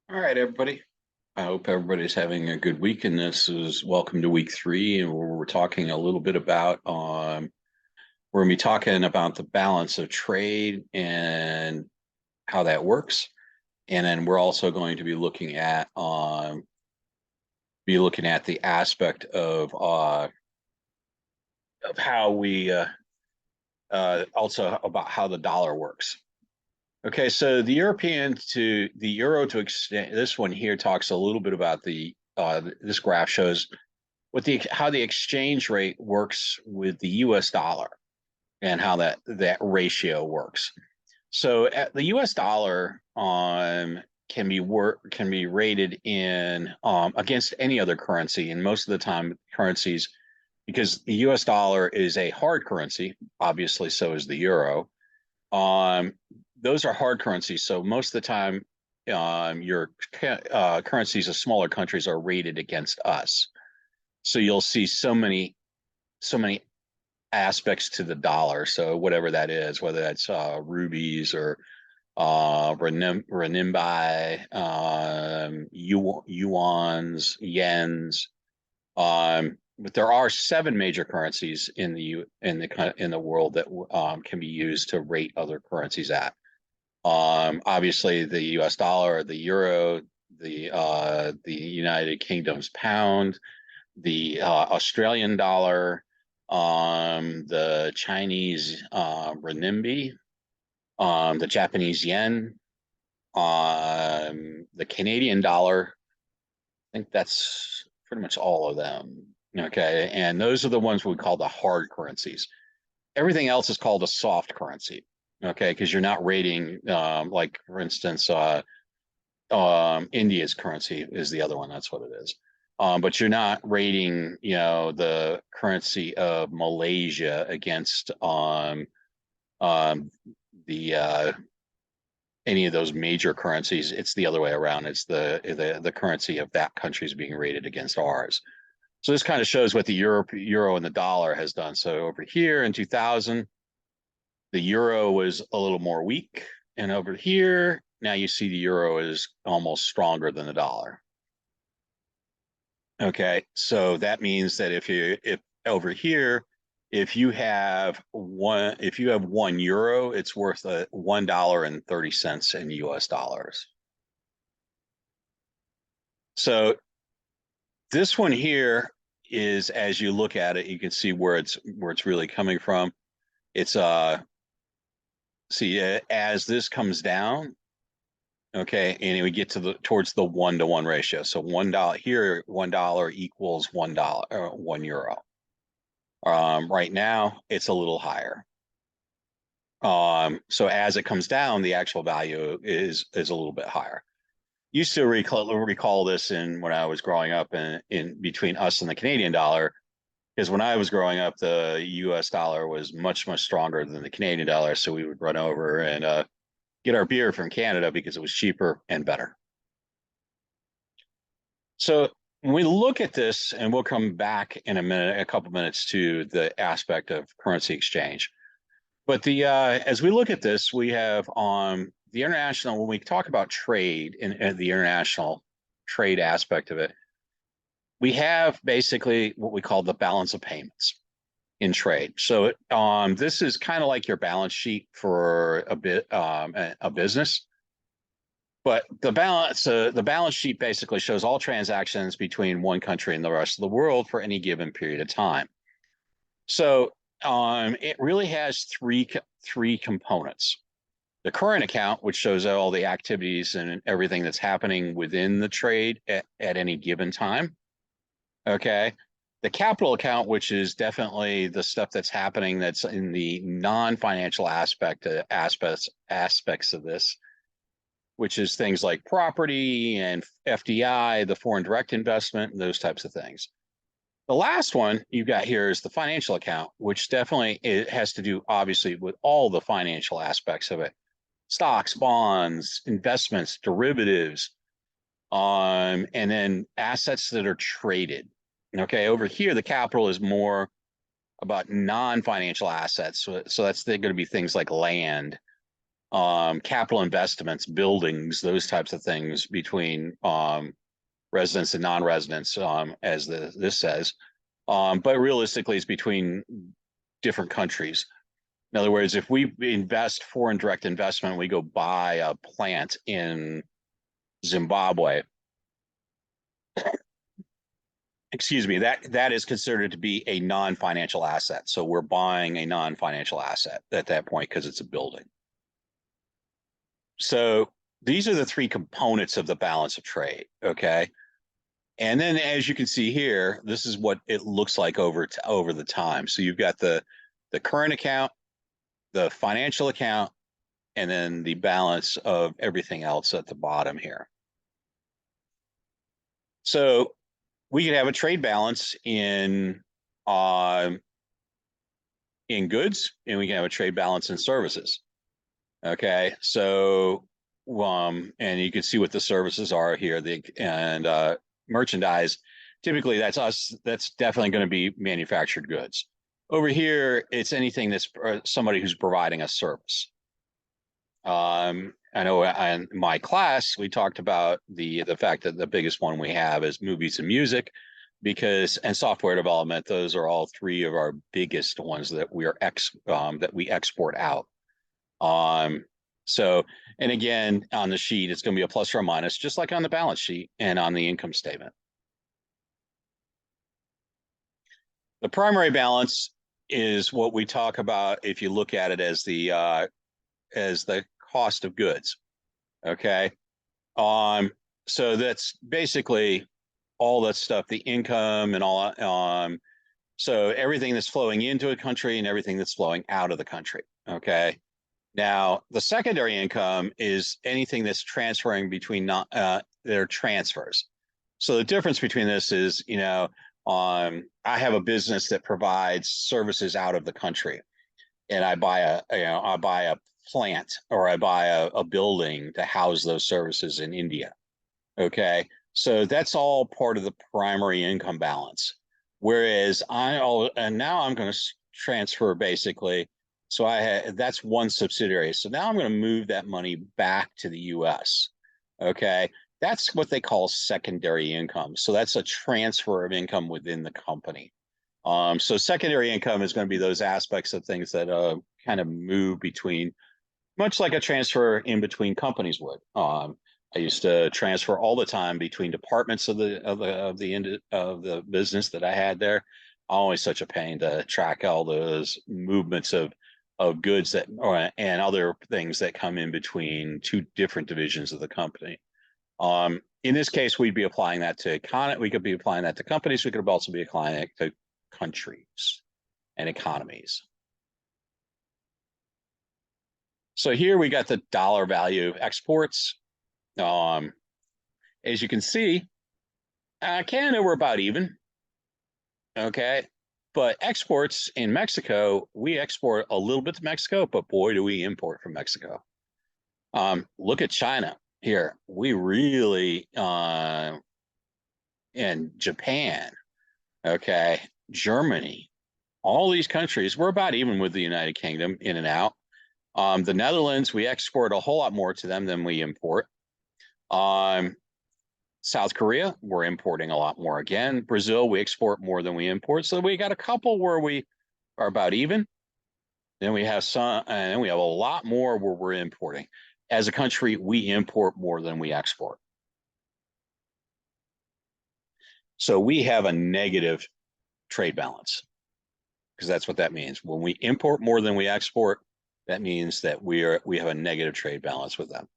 All right, everybody. I hope everybody's having a good week, and this is welcome to week three, and we're talking a little bit about we're going to be talking about the balance of trade and how that works, and then we're also going to be looking at the aspect of how we also about how the dollar works. Okay, so the euro to extend this one here talks a little bit about this graph shows what the how the exchange rate works with the US dollar and how that ratio works. So the US dollar can be rated in against any other currency, and most of the time currencies, because the US dollar is a hard currency, obviously so is the euro. Um, those are hard currencies. So most of the time, your currencies of smaller countries are rated against us. So you'll see so many aspects to the dollar. So whatever that is, whether that's rubies or renminbi, yuans, yens. But there are seven major currencies in the world that can be used to rate other currencies at. Obviously, the U.S. dollar, the euro, the United Kingdom's pound, the Australian dollar, the Chinese renminbi, the Japanese yen, the Canadian dollar. I think that's pretty much all of them. Okay, and those are the ones we call the hard currencies. Everything else is called a soft currency. Okay, because you're not rating, like for instance, India's currency is the other one. That's what it is. But you're not rating, the currency of Malaysia against um, the any of those major currencies. It's the other way around. It's the currency of that country is being rated against ours. So this kind of shows what the euro and the dollar has done. So over here in 2000, the euro was a little more weak, and over here now you see the euro is almost stronger than the dollar. Okay, so that means that if over here, if you have 1 euro, it's worth $1.30 in US dollars. So this one here is, as you look at it, you can see where it's really coming from. It's see as this comes down, okay, and we get to the towards the 1-to-1 ratio. So $1 here, $1 equals $1, 1 euro. Right now, it's a little higher. So as it comes down, the actual value is a little bit higher. Used to recall this in when I was growing up in between us and the Canadian dollar, because when I was growing up, the U.S. dollar was much stronger than the Canadian dollar. So we would run over and get our beer from Canada because it was cheaper and better. So when we look at this, and we'll come back in a couple minutes to the aspect of currency exchange. But the as we look at this, we have on the international, when we talk about trade and the international trade aspect of it, we have basically what we call the balance of payments in trade. So this is kind of like your balance sheet for a business. But the balance sheet basically shows all transactions between one country and the rest of the world for any given period of time. So it really has three components. The current account, which shows all the activities and everything that's happening within the trade at any given time. Okay. The capital account, which is definitely the stuff that's happening that's in the non-financial aspects of this, which is things like property and FDI, the foreign direct investment, and those types of things. The last one you've got here is the financial account, which definitely it has to do obviously with all the financial aspects of it. Stocks, bonds, investments, derivatives, and then assets that are traded. Okay, over here, the capital is more about non-financial assets. So that's going to be things like land, capital investments, buildings, those types of things between residents and non-residents, as this says. But realistically, it's between different countries. In other words, if we invest foreign direct investment, we go buy a plant in Zimbabwe. Excuse me, that is considered to be a non-financial asset. So we're buying a non-financial asset at that point because it's a building. So these are the three components of the balance of trade. Okay. And then as you can see here, this is what it looks like over the time. So you've got the current account, the financial account, and then the balance of everything else at the bottom here. So we could have a trade balance in goods, and we can have a trade balance in services. Okay, so and you can see what the services are here. Merchandise, typically that's definitely going to be manufactured goods. Over here, it's anything that's somebody who's providing a service. I know in my class we talked about the fact that the biggest one we have is movies and music, and software development. Those are all three of our biggest ones that we export out. So, and again, on the sheet, it's going to be a plus or a minus, just like on the balance sheet and on the income statement. The primary balance is what we talk about if you look at it as the cost of goods. Okay. So that's basically all that stuff, the income and all. So everything that's flowing into a country and everything that's flowing out of the country. Okay. Now, the secondary income is anything that's transferring between their transfers. So the difference between this is, I have a business that provides services out of the country, and I buy a plant, or I buy a building to house those services in India. Okay, so that's all part of the primary income balance. Whereas now I'm going to transfer basically. So that's one subsidiary. So now I'm going to move that money back to the U.S. Okay, that's what they call secondary income. So that's a transfer of income within the company. So secondary income is going to be those aspects of things that kind of move between, much like a transfer in between companies would. I used to transfer all the time between departments of the business that I had there. Always such a pain to track all those movements of goods and other things that come in between two different divisions of the company. In this case, we'd be applying that to we could be applying that to companies. We could also be applying it to countries and economies. So here we got the dollar value of exports. As you can see, Canada, we're about even. Okay. But exports in Mexico, we export a little bit to Mexico, but boy, do we import from Mexico. Look at China here. We really, and Japan, okay, Germany, all these countries, we're about even with the United Kingdom in and out. The Netherlands, we export a whole lot more to them than we import. South Korea, we're importing a lot more again. Brazil, we export more than we import. So we got a couple where we are about even. Then we have some, and we have a lot more where we're importing. As a country, we import more than we export. So we have a negative trade balance, because that's what that means. When we import more than we export, that means that we have a negative trade balance with them.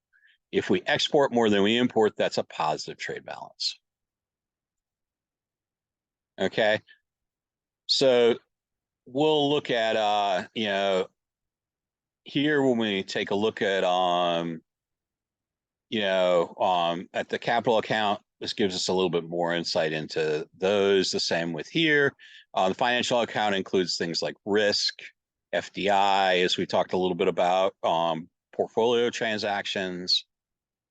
If we export more than we import, that's a positive trade balance. Okay. So we'll look at, here when we take a look at, at the capital account, this gives us a little bit more insight into those. The same with here. The financial account includes things like risk, FDI, as we talked a little bit about, portfolio transactions.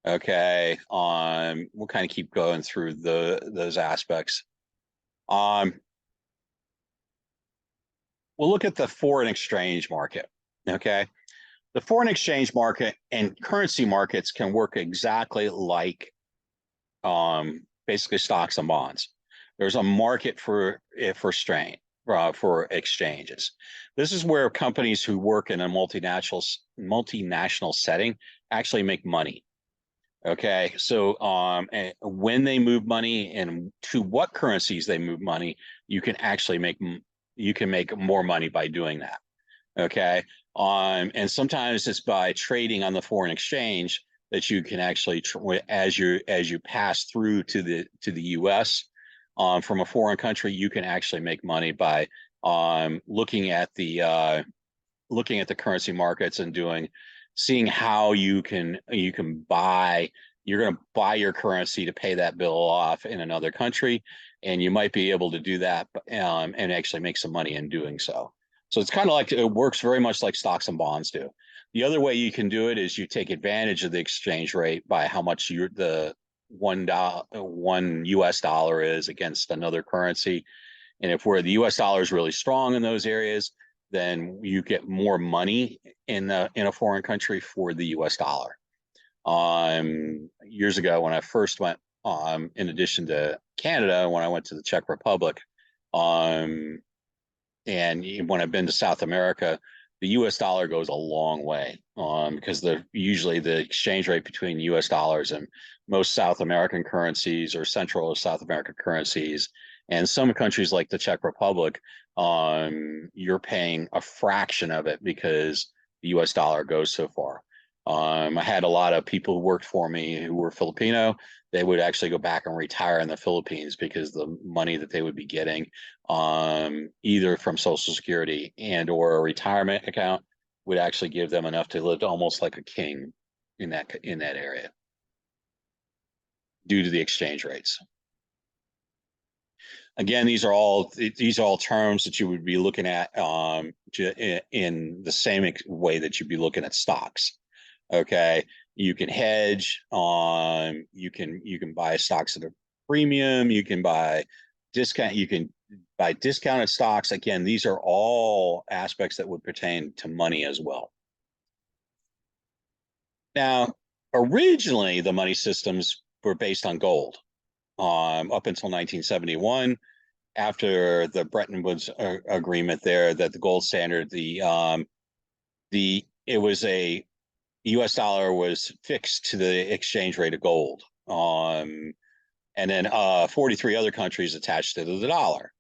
Okay, we'll kind of keep going through those aspects. We'll look at the foreign exchange market. Okay, the foreign exchange market and currency markets can work exactly like basically stocks and bonds. There's a market for exchanges. This is where companies who work in a multinational setting actually make money. Okay, so and when they move money and to what currencies they move money, you can actually make more money by doing that. Okay, and sometimes it's by trading on the foreign exchange that you can actually as you pass through to the U.S. From a foreign country, you can actually make money by looking at the currency markets and seeing how you can buy. You're going to buy your currency to pay that bill off in another country, and you might be able to do that and actually make some money in doing so. So it's kind of like, it works very much like stocks and bonds do. The other way you can do it is you take advantage of the exchange rate by how much the one US dollar is against another currency. And if where the US dollar is really strong in those areas, then you get more money in a foreign country for the US dollar. Years ago when I first went, in addition to Canada, when I went to the Czech Republic, and when I've been to South America, the US dollar goes a long way, because usually the exchange rate between US dollars and most South American currencies or Central or South American currencies, and some countries like the Czech Republic, you're paying a fraction of it because the US dollar goes so far. I had a lot of people who worked for me who were Filipino. They would actually go back and retire in the Philippines because the money that they would be getting, either from Social Security and or a retirement account, would actually give them enough to live almost like a king in that area due to the exchange rates. Again, these are all terms that you would be looking at in the same way that you'd be looking at stocks. Okay, you can hedge on, you can buy stocks at a premium, you can buy discounted stocks. Again, these are all aspects that would pertain to money as well. Now, originally the money systems were based on gold, up until 1971, after the Bretton Woods agreement there, that the gold standard, it was a US dollar was fixed to the exchange rate of gold. And then 43 other countries attached it to the dollar.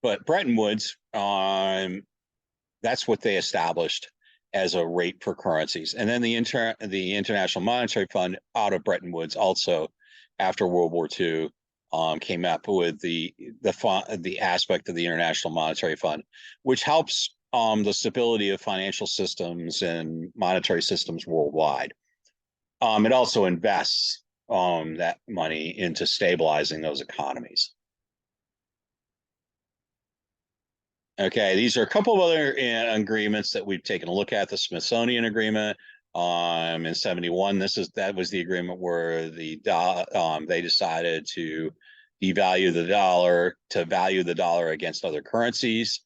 But Bretton Woods, that's what they established as a rate for currencies. And then the International Monetary Fund out of Bretton Woods also, after World War II, came up with the aspect of the International Monetary Fund, which helps the stability of financial systems and monetary systems worldwide. It also invests that money into stabilizing those economies. Okay, these are a couple of other agreements that we've taken a look at. The Smithsonian Agreement in 71. That was the agreement where they decided to devalue the dollar, to value the dollar against other currencies.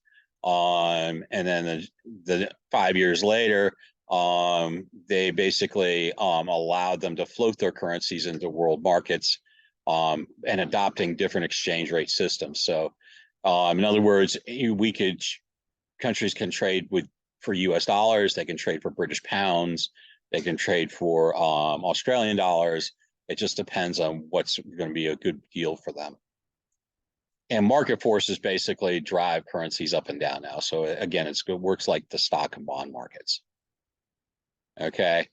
And then the 5 years later, they basically allowed them to float their currencies into world markets, and adopting different exchange rate systems. So, in other words, countries can trade for US dollars, they can trade for British pounds, they can trade for Australian dollars. It just depends on what's going to be a good deal for them. And market forces basically drive currencies up and down now. So again, it works like the stock and bond markets. Okay.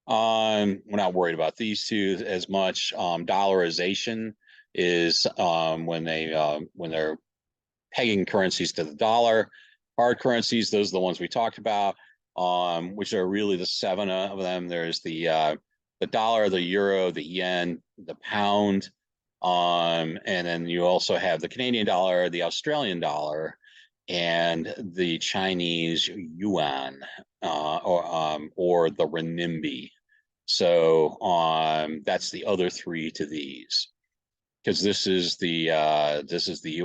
We're not worried about these two as much. Dollarization is when they're pegging currencies to the dollar. Hard currencies, those are the ones we talked about, which are really the 7 of them. There's the dollar, the euro, the yen, the pound, and then you also have the Canadian dollar, the Australian dollar, and the Chinese yuan, or the renminbi. So that's the other 3 to these, because this is the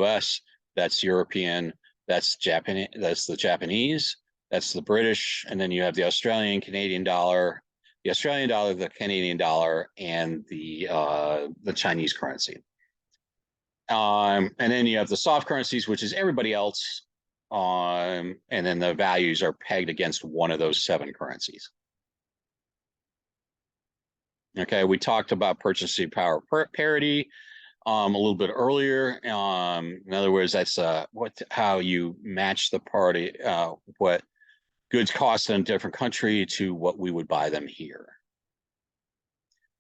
US, that's European, that's Japanese, that's the Japanese, That's the British, and then you have the Australian, Canadian dollar, the Australian dollar, the Canadian dollar, and the Chinese currency. And then you have the soft currencies, which is everybody else. And then the values are pegged against one of those 7 currencies. Okay, we talked about purchasing power parity a little bit earlier. In other words, that's how you match the party, what goods cost in a different country to what we would buy them here.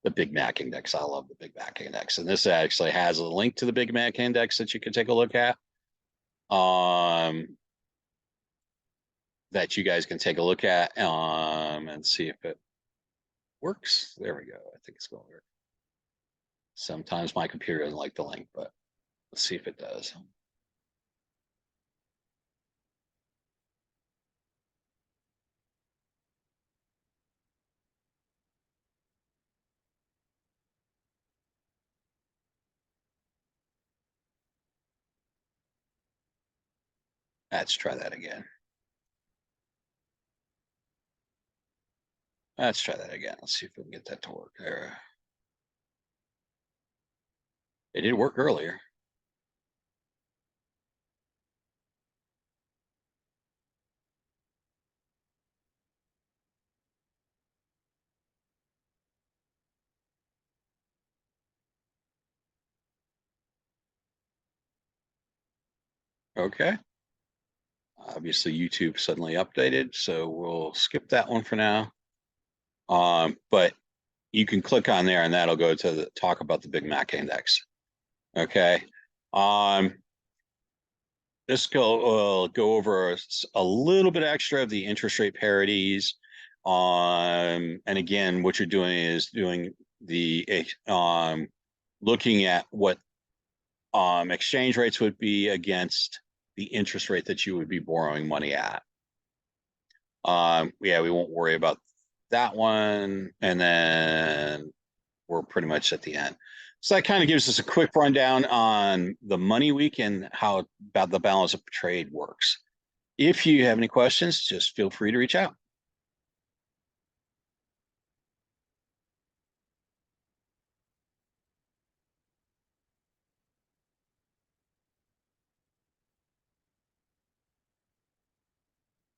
The Big Mac Index. I love the Big Mac Index. And this actually has a link to the Big Mac Index that you can take a look at. That you guys can take a look at and see if it works. There we go. I think it's going to work. Sometimes my computer doesn't like the link, but let's see if it does. Let's try that again. Let's try that again. Let's see if we can get that to work there. It did work earlier. Okay. Obviously, YouTube suddenly updated, so we'll skip that one for now. But you can click on there and that'll go to the talk about the Big Mac Index. Okay. This will go over a little bit extra of the interest rate parities. And again, what you're doing is doing the looking at what exchange rates would be against the interest rate that you would be borrowing money at. Yeah, we won't worry about that one. And then we're pretty much at the end. So that kind of gives us a quick rundown on the money week and how about the balance of trade works. If you have any questions, just feel free to reach out.